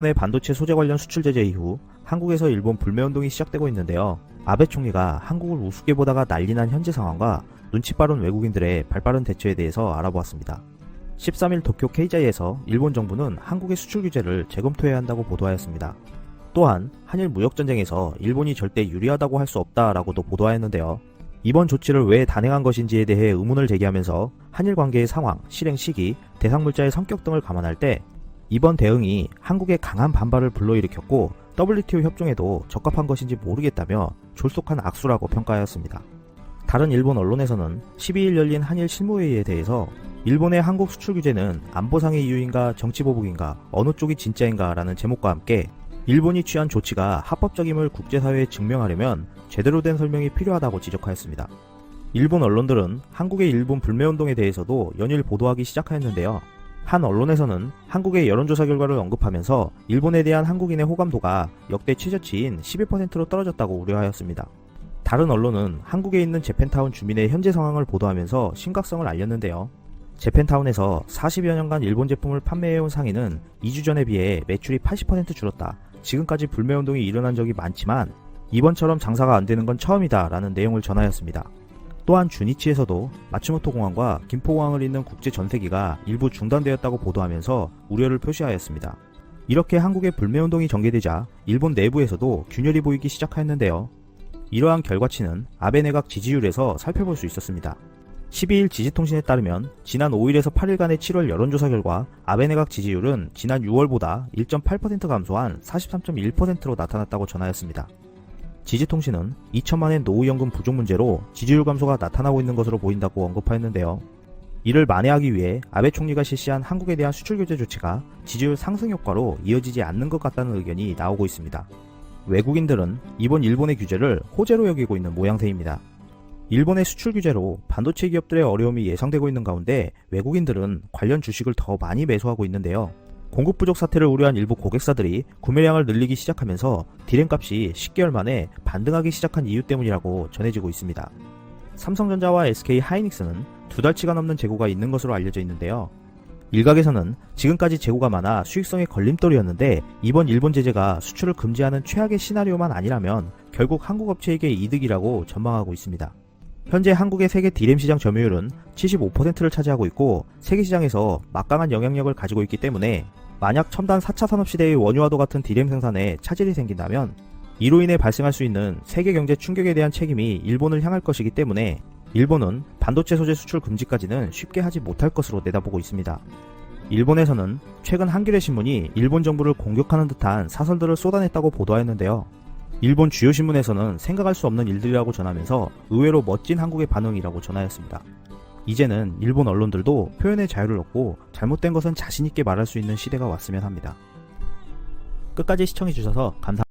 일본의 반도체 소재 관련 수출 제재 이후 한국에서 일본 불매운동이 시작되고 있는데요. 아베 총리가 한국을 우습게 보다가 난리난 현재 상황과 눈치 빠른 외국인들의 발빠른 대처에 대해서 알아보았습니다. 13일 도쿄 케이자이에서 일본 정부는 한국의 수출 규제를 재검토해야 한다고 보도하였습니다. 또한 한일 무역전쟁에서 일본이 절대 유리하다고 할 수 없다라고도 보도하였는데요. 이번 조치를 왜 단행한 것인지에 대해 의문을 제기하면서 한일 관계의 상황, 실행 시기, 대상 물자의 성격 등을 감안할 때 이번 대응이 한국의 강한 반발을 불러일으켰고 WTO 협정에도 적합한 것인지 모르겠다며 졸속한 악수라고 평가하였습니다. 다른 일본 언론에서는 12일 열린 한일 실무회의에 대해서 일본의 한국 수출 규제는 안보상의 이유인가 정치보복인가 어느 쪽이 진짜인가 라는 제목과 함께 일본이 취한 조치가 합법적임을 국제사회에 증명하려면 제대로 된 설명이 필요하다고 지적하였습니다. 일본 언론들은 한국의 일본 불매운동에 대해서도 연일 보도하기 시작하였는데요. 한 언론에서는 한국의 여론조사 결과를 언급하면서 일본에 대한 한국인의 호감도가 역대 최저치인 11%로 떨어졌다고 우려하였습니다. 다른 언론은 한국에 있는 재팬타운 주민의 현재 상황을 보도하면서 심각성을 알렸는데요. 재팬타운에서 40여 년간 일본 제품을 판매해온 상인은 2주 전에 비해 매출이 80% 줄었다. 지금까지 불매운동이 일어난 적이 많지만 이번처럼 장사가 안 되는 건 처음이다 라는 내용을 전하였습니다. 또한 주니치에서도 마츠모토 공항과 김포공항을 잇는 국제 전세기가 일부 중단되었다고 보도하면서 우려를 표시하였습니다. 이렇게 한국의 불매운동이 전개되자 일본 내부에서도 균열이 보이기 시작하였는데요. 이러한 결과치는 아베 내각 지지율에서 살펴볼 수 있었습니다. 12일 지지통신에 따르면 지난 5일에서 8일간의 7월 여론조사 결과 아베 내각 지지율은 지난 6월보다 1.8% 감소한 43.1%로 나타났다고 전하였습니다. 지지통신은 2천만의 노후연금 부족 문제로 지지율 감소가 나타나고 있는 것으로 보인다고 언급하였는데요. 이를 만회하기 위해 아베 총리가 실시한 한국에 대한 수출 규제 조치가 지지율 상승 효과로 이어지지 않는 것 같다는 의견이 나오고 있습니다. 외국인들은 이번 일본의 규제를 호재로 여기고 있는 모양새입니다. 일본의 수출 규제로 반도체 기업들의 어려움이 예상되고 있는 가운데 외국인들은 관련 주식을 더 많이 매수하고 있는데요. 공급 부족 사태를 우려한 일부 고객사들이 구매량을 늘리기 시작하면서 디램값이 10개월 만에 반등하기 시작한 이유 때문이라고 전해지고 있습니다. 삼성전자와 SK 하이닉스는 2달치가 넘는 재고가 있는 것으로 알려져 있는데요. 일각에서는 지금까지 재고가 많아 수익성의 걸림돌이었는데 이번 일본 제재가 수출을 금지하는 최악의 시나리오만 아니라면 결국 한국 업체에게 이득이라고 전망하고 있습니다. 현재 한국의 세계 디램 시장 점유율은 75%를 차지하고 있고 세계 시장에서 막강한 영향력을 가지고 있기 때문에 만약 첨단 4차 산업시대의 원유와도 같은 디램 생산에 차질이 생긴다면 이로 인해 발생할 수 있는 세계 경제 충격에 대한 책임이 일본을 향할 것이기 때문에 일본은 반도체 소재 수출 금지까지는 쉽게 하지 못할 것으로 내다보고 있습니다. 일본에서는 최근 한겨레 신문이 일본 정부를 공격하는 듯한 사설들을 쏟아냈다고 보도하였는데요. 일본 주요 신문에서는 생각할 수 없는 일들이라고 전하면서 의외로 멋진 한국의 반응이라고 전하였습니다. 이제는 일본 언론들도 표현의 자유를 얻고 잘못된 것은 자신있게 말할 수 있는 시대가 왔으면 합니다. 끝까지 시청해주셔서 감사합니다.